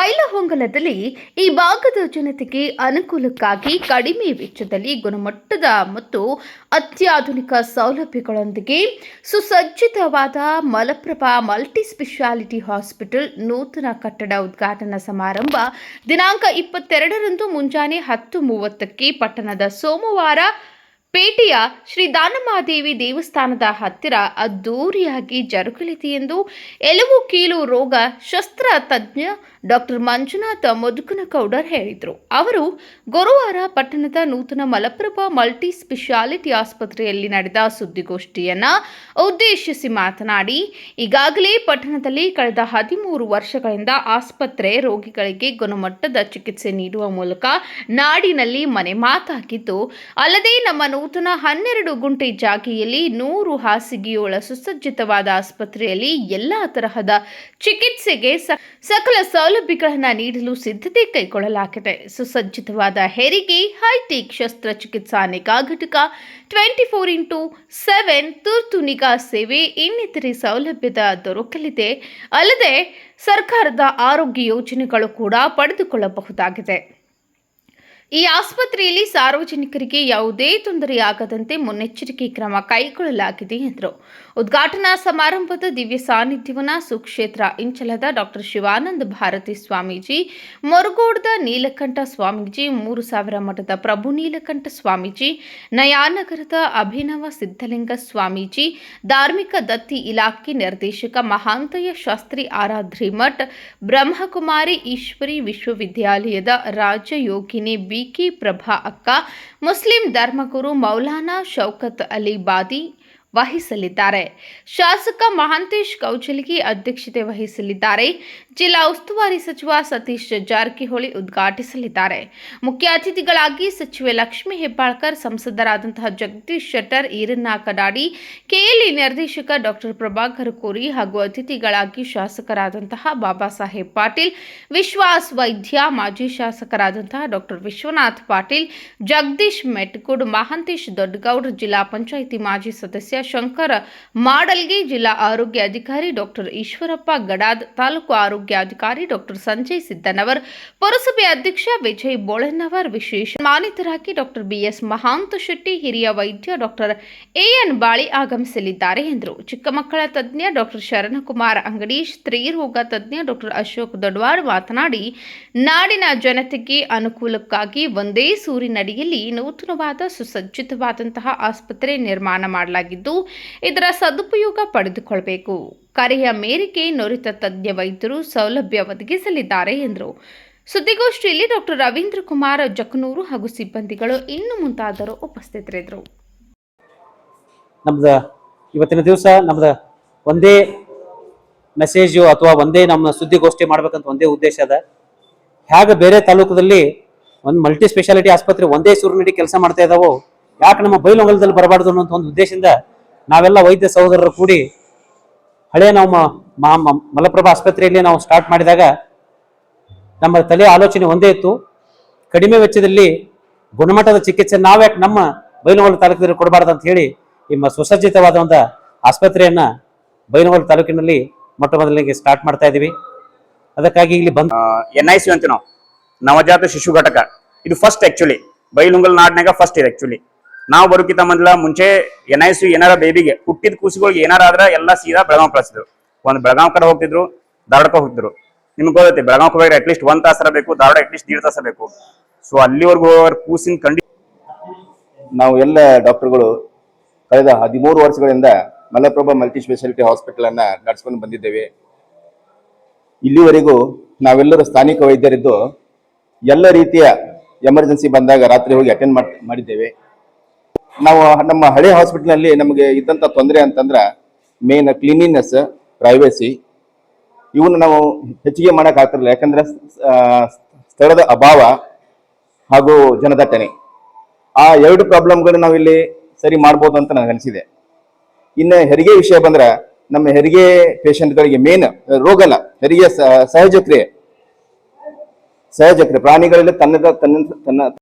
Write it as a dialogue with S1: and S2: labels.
S1: ಬೈಲಹೊಂಗಲದಲ್ಲಿ ಈ ಭಾಗದ ಜನತೆಗೆ ಅನುಕೂಲಕ್ಕಾಗಿ ಕಡಿಮೆ ವೆಚ್ಚದಲ್ಲಿ ಗುಣಮಟ್ಟದ ಮತ್ತು ಅತ್ಯಾಧುನಿಕ ಸೌಲಭ್ಯಗಳೊಂದಿಗೆ ಸುಸಜ್ಜಿತವಾದ ಮಲಪ್ರಭಾ ಮಲ್ಟಿ ಸ್ಪೆಷಾಲಿಟಿ ಹಾಸ್ಪಿಟಲ್ ನೂತನ ಕಟ್ಟಡ ಉದ್ಘಾಟನಾ ಸಮಾರಂಭ ದಿನಾಂಕ 22ರಂದು ಮುಂಜಾನೆ 10:30ಕ್ಕೆ ಪಟ್ಟಣದ ಸೋಮವಾರ ಪೇಟೆಯ ಶ್ರೀ ದಾನಮಾದೇವಿ ದೇವಸ್ಥಾನದ ಹತ್ತಿರ ಅದ್ದೂರಿಯಾಗಿ ಜರುಗಲಿದೆ ಎಂದು ಎಲುಬು ಕೀಲು ರೋಗ ಶಸ್ತ್ರ ತಜ್ಞ ಡಾಕ್ಟರ್ ಮಂಜುನಾಥ ಮುದುಕನಗೌಡರ್ ಹೇಳಿದರು. ಅವರು ಗುರುವಾರ ಪಟ್ಟಣದ ನೂತನ ಮಲಪ್ರಭಾ ಮಲ್ಟಿ ಸ್ಪೆಷಾಲಿಟಿ ಆಸ್ಪತ್ರೆಯಲ್ಲಿ ನಡೆದ ಸುದ್ದಿಗೋಷ್ಠಿಯನ್ನು ಉದ್ದೇಶಿಸಿ ಮಾತನಾಡಿ, ಈಗಾಗಲೇ ಪಟ್ಟಣದಲ್ಲಿ ಕಳೆದ 13 ವರ್ಷಗಳಿಂದ ಆಸ್ಪತ್ರೆ ರೋಗಿಗಳಿಗೆ ಗುಣಮಟ್ಟದ ಚಿಕಿತ್ಸೆ ನೀಡುವ ಮೂಲಕ ನಾಡಿನಲ್ಲಿ ಮನೆ ಮಾತಾಗಿದ್ದು, ಅಲ್ಲದೆ ನಮ್ಮ ನೂತನ 12 ಗುಂಟೆ ಜಾಗೆಯಲ್ಲಿ 100 ಹಾಸಿಗೆಯುಳ್ಳ ಸುಸಜ್ಜಿತವಾದ ಆಸ್ಪತ್ರೆಯಲ್ಲಿ ಎಲ್ಲಾ ತರಹದ ಚಿಕಿತ್ಸೆಗೆ ಸಕಲ ಸೌಲಭ್ಯಗಳನ್ನು ನೀಡಲು ಸಿದ್ಧತೆ ಕೈಗೊಳ್ಳಲಾಗಿದೆ. ಸುಸಜ್ಜಿತವಾದ ಹೆರಿಗೆ, ಹೈಟೆಕ್ ಶಸ್ತ್ರಚಿಕಿತ್ಸಾ ನಿಗಾ ಘಟಕ, 24x7 ತುರ್ತು ನಿಗಾ ಸೇವೆ ಇನ್ನಿತರೆ ಸೌಲಭ್ಯದ ದೊರಕಲಿದೆ. ಅಲ್ಲದೆ ಸರ್ಕಾರದ ಆರೋಗ್ಯ ಯೋಜನೆಗಳು ಕೂಡ ಪಡೆದುಕೊಳ್ಳಬಹುದಾಗಿದೆ. ಈ ಆಸ್ಪತ್ರೆಯಲ್ಲಿ ಸಾರ್ವಜನಿಕರಿಗೆ ಯಾವುದೇ ತೊಂದರೆಯಾಗದಂತೆ ಮುನ್ನೆಚ್ಚರಿಕೆ ಕ್ರಮ ಕೈಗೊಳ್ಳಲಾಗಿದೆ ಎಂದರು. ಉದ್ಘಾಟನಾ ಸಮಾರಂಭದ ದಿವ್ಯ ಸಾನ್ನಿಧ್ಯವನ್ನು ಸುಕ್ಷೇತ್ರ ಇಂಚಲದ ಡಾಕ್ಟರ್ ಶಿವಾನಂದ ಭಾರತಿ ಸ್ವಾಮೀಜಿ, ಮುರುಗೋಡದ ನೀಲಕಂಠ ಸ್ವಾಮೀಜಿ, 3000 ಮಠದ ಪ್ರಭು ನೀಲಕಂಠ ಸ್ವಾಮೀಜಿ, ನಯಾನಗರದ ಅಭಿನವ ಸಿದ್ಧಲಿಂಗ ಸ್ವಾಮೀಜಿ, ಧಾರ್ಮಿಕ ದತ್ತಿ ಇಲಾಖೆ ನಿರ್ದೇಶಕ ಮಹಾಂತಯ್ಯ ಶಾಸ್ತ್ರಿ ಆರಾಧ್ರಿ ಮಠ್, ಬ್ರಹ್ಮಕುಮಾರಿ ಈಶ್ವರಿ ವಿಶ್ವವಿದ್ಯಾಲಯದ ರಾಜಯೋಗಿನಿ ಬಿಕೆ ಪ್ರಭಾ ಅಕ್ಕ, ಮುಸ್ಲಿಂ ಧರ್ಮಗುರು ಮೌಲಾನಾ ಶೌಕತ್ ಅಲಿ ಬಾದಿ ವಹಿಸಲಿದ್ದಾರೆ. ಶಾಸಕ ಮಹಾಂತೇಶ್ ಕೌಜಲಗಿ ಅಧ್ಯಕ್ಷತೆ ವಹಿಸಲಿದ್ದಾರೆ. ಜಿಲ್ಲಾ ಉಸ್ತುವಾರಿ ಸಚಿವ ಸತೀಶ್ ಜಾರಕಿಹೊಳಿ ಉದ್ಘಾಟಿಸಲಿದ್ದಾರೆ. ಮುಖ್ಯ ಅತಿಥಿಗಳಾಗಿ ಸಚಿವೆ ಲಕ್ಷ್ಮೀ ಹೆಬ್ಬಾಳ್ಕರ್, ಸಂಸದರಾದಂತಹ ಜಗದೀಶ್ ಶೆಟ್ಟರ್, ಈರಣ್ಣ ಕಡಾಡಿ, ಕೆಎಲ್ಇ ನಿರ್ದೇಶಕ ಡಾಕ್ಟರ್ ಪ್ರಭಾಕರ್ ಕೋರಿ ಹಾಗೂ ಅತಿಥಿಗಳಾಗಿ ಶಾಸಕರಾದಂತಹ ಬಾಬಾ ಸಾಹೇಬ್ ಪಾಟೀಲ್, ವಿಶ್ವಾಸ್ ವೈದ್ಯ, ಮಾಜಿ ಶಾಸಕರಾದಂತಹ ಡಾಕ್ಟರ್ ವಿಶ್ವನಾಥ್ ಪಾಟೀಲ್, ಜಗದೀಶ್ ಮೆಟ್ಕುಡ್, ಮಹಾಂತೇಶ್ ದೊಡ್ಡಗೌಡ, ಜಿಲ್ಲಾ ಪಂಚಾಯಿತಿ ಮಾಜಿ ಸದಸ್ಯ ಶಂಕರ ಮಾಡಲ್ಗಿ, ಜಿಲ್ಲಾ ಆರೋಗ್ಯ ಅಧಿಕಾರಿ ಡಾಕ್ಟರ್ ಈಶ್ವರಪ್ಪ ಗಡಾದ್, ತಾಲೂಕು ಆರೋಗ್ಯಾಧಿಕಾರಿ ಡಾಕ್ಟರ್ ಸಂಜಯ್ ಸಿದ್ದನವರ್, ಪುರಸಭೆ ಅಧ್ಯಕ್ಷ ವಿಜಯ್ ಬೋಳನ್ನವರ್, ವಿಶೇಷ ಮಾನಿತರಾಗಿ ಡಾಕ್ಟರ್ ಬಿಎಸ್ ಮಹಾಂತ ಶೆಟ್ಟಿ, ಹಿರಿಯ ವೈದ್ಯ ಡಾಕ್ಟರ್ ಎಎನ್ ಬಾಳಿ ಆಗಮಿಸಲಿದ್ದಾರೆ ಎಂದರು. ಚಿಕ್ಕ ಮಕ್ಕಳ ತಜ್ಞ ಡಾಕ್ಟರ್ ಶರಣಕುಮಾರ್ ಅಂಗಡಿ, ಸ್ತ್ರೀರೋಗ ತಜ್ಞ ಡಾಕ್ಟರ್ ಅಶೋಕ್ ದೊಡ್ವಾಡ್ ಮಾತನಾಡಿ, ನಾಡಿನ ಜನತೆಗೆ ಅನುಕೂಲಕ್ಕಾಗಿ ಒಂದೇ ಸೂರಿನಡಿಯಲ್ಲಿ ನೂತನವಾದ ಸುಸಜ್ಜಿತವಾದಂತಹ ಆಸ್ಪತ್ರೆ ನಿರ್ಮಾಣ ಮಾಡಲಾಗಿದ್ದು, ಇದರ ಸದುಪಯೋಗ ಪಡೆದುಕೊಳ್ಳಬೇಕು. ಕರೆಯ ಮೇರೆಗೆ ನುರಿತ ತಜ್ಞ ವೈದ್ಯರು ಸೌಲಭ್ಯ ಒದಗಿಸಲಿದ್ದಾರೆ ಎಂದರು. ಸುದ್ದಿಗೋಷ್ಠಿಯಲ್ಲಿ ಡಾಕ್ಟರ್ ರವೀಂದ್ರ ಕುಮಾರ್ ಜಕನೂರು ಹಾಗೂ ಸಿಬ್ಬಂದಿಗಳು ಇನ್ನು ಮುಂತಾದರು ಉಪಸ್ಥಿತರಿದ್ದರು.
S2: ನಮ್ದು ಇವತ್ತಿನ ದಿವಸ ನಮ್ದು ಒಂದೇ ಮೆಸೇಜು ಅಥವಾ ಒಂದೇ ನಮ್ಮ ಸುದ್ದಿಗೋಷ್ಠಿ ಮಾಡ್ಬೇಕಂತ ಒಂದೇ ಉದ್ದೇಶ ಅದ. ಹೇಗೆ ಬೇರೆ ತಾಲೂಕದಲ್ಲಿ ಒಂದು ಮಲ್ಟಿ ಸ್ಪೆಷಾಲಿಟಿ ಆಸ್ಪತ್ರೆ ಒಂದೇ ಸೂರಿನಡಿ ಕೆಲಸ ಮಾಡ್ತಾ ಇದ್ದಾವೋ, ಯಾಕೆ ನಮ್ಮ ಬೈಲಹೊಂಗಲದಲ್ಲಿ ಬರಬಾರ್ದು ಅನ್ನೋ ಒಂದು ಉದ್ದೇಶದಿಂದ ನಾವೆಲ್ಲ ವೈದ್ಯ ಸಹೋದರರು ಕೂಡಿ ಹಳೆ ನಾವು ಮಲಪ್ರಭಾ ಆಸ್ಪತ್ರೆಯಲ್ಲಿ ನಾವು ಸ್ಟಾರ್ಟ್ ಮಾಡಿದಾಗ ನಮ್ಮ ತಲೆ ಆಲೋಚನೆ ಒಂದೇ ಇತ್ತು, ಕಡಿಮೆ ವೆಚ್ಚದಲ್ಲಿ ಗುಣಮಟ್ಟದ ಚಿಕಿತ್ಸೆ ನಾವ್ಯಾಕೆ ನಮ್ಮ ಬೈಲಹೊಂಗಲ ತಾಲೂಕಿನಲ್ಲಿ ಕೊಡಬಾರ್ದು ಅಂತ ಹೇಳಿ ನಿಮ್ಮ ಸುಸಜ್ಜಿತವಾದ ಒಂದು ಆಸ್ಪತ್ರೆಯನ್ನ ಬೈಲಹೊಂಗಲ ತಾಲೂಕಿನಲ್ಲಿ ಮೊಟ್ಟ ಮೊದಲಿಗೆ ಸ್ಟಾರ್ಟ್ ಮಾಡ್ತಾ ಇದೀವಿ. ಅದಕ್ಕಾಗಿ ಇಲ್ಲಿ ಬಂದು
S3: NICU ಅಂತ ನಾವು ನವಜಾತ ಶಿಶು ಘಟಕ ಇದು ಫಸ್ಟ್ ಆಕ್ಚುಲಿ ಬೈಲಹೊಂಗಲ ನಾಡಿನಾಗ ಫಸ್ಟ್ ಇದೆ. ಆಕ್ಚುಲಿ ನಾವು ಬರೋಕ್ಕಿಂತ ಮೊದಲ ಮುಂಚೆ NICU ಏನಾರ ಬೇಬಿಗೆ ಹುಟ್ಟಿದ ಕೂಸುಗಳಿಗೆ ಏನಾರ ಆದ್ರೆ ಎಲ್ಲ ಸೀದಾ ಬೆಳಗಾವ್ ಕಳಿಸಿದ್ರು. ಒಂದು ಬೆಳಗಾವ್ ಕಡೆ ಹೋಗ್ತಿದ್ರು, ಧಾರವಾಡಕ್ಕೆ ಹೋಗ್ತಿದ್ರು. ನಿಮ್ಗೆ ಗೊತ್ತೈತಿ ಬೆಳಗಾವ್ ಹೋಗಿ ಅಟ್ಲೀಸ್ಟ್ 1 ತಾಸರ ಬೇಕು, ಧಾರವಾಡ ಅಟ್ಲೀಸ್ಟ್ 1.5 ತಾಸ ಬೇಕು. ಸೊ ಅಲ್ಲಿವರೆಗೂ ಕೂಸಿನ
S4: ನಾವು ಎಲ್ಲ ಡಾಕ್ಟರ್ಗಳು ಕಳೆದ 13 ವರ್ಷಗಳಿಂದ ಮಲಪ್ರಭಾ ಮಲ್ಟಿ ಸ್ಪೆಷಾಲಿಟಿ ಹಾಸ್ಪಿಟಲ್ ಅನ್ನ ನಡೆಸ್ಕೊಂಡು ಬಂದಿದ್ದೇವೆ. ಇಲ್ಲಿವರೆಗೂ ನಾವೆಲ್ಲರೂ ಸ್ಥಾನಿಕ ವೈದ್ಯರಿದ್ದು ಎಲ್ಲ ರೀತಿಯ ಎಮರ್ಜೆನ್ಸಿ ಬಂದಾಗ ರಾತ್ರಿ ಹೋಗಿ ಅಟೆಂಡ್ ಮಾಡಿದ್ದೇವೆ. ನಾವು ನಮ್ಮ ಹಳೆ ಹಾಸ್ಪಿಟಲ್ನಲ್ಲಿ ನಮಗೆ ಇದ್ದಂಥ ತೊಂದರೆ ಅಂತಂದ್ರೆ ಮೇನ್ ಕ್ಲೀನಿನೆಸ್, ಪ್ರೈವೇಸಿ ಇವನ್ನ ನಾವು ಹೆಚ್ಚಿಗೆ ಮಾಡಕ್ ಆಗ್ತಿರಲಿಲ್ಲ. ಯಾಕಂದ್ರೆ ಸ್ಥಳದ ಅಭಾವ ಹಾಗೂ ಜನದಟ್ಟಣೆ, ಆ 2 ಪ್ರಾಬ್ಲಮ್ಗಳು ನಾವು ಇಲ್ಲಿ ಸರಿ ಮಾಡ್ಬೋದು ಅಂತ ನನಗೆ ಅನಿಸಿದೆ. ಇನ್ನು ಹೆರಿಗೆ ವಿಷಯ ಬಂದ್ರೆ ನಮ್ಮ ಹೆರಿಗೆ ಪೇಷಂಟ್ಗಳಿಗೆ ಮೇನ್ ರೋಗ ಅಲ್ಲ, ಹೆರಿಗೆ ಸಹಜ ಕ್ರಿಯೆ ಪ್ರಾಣಿಗಳಲ್ಲಿ ತನ್ನ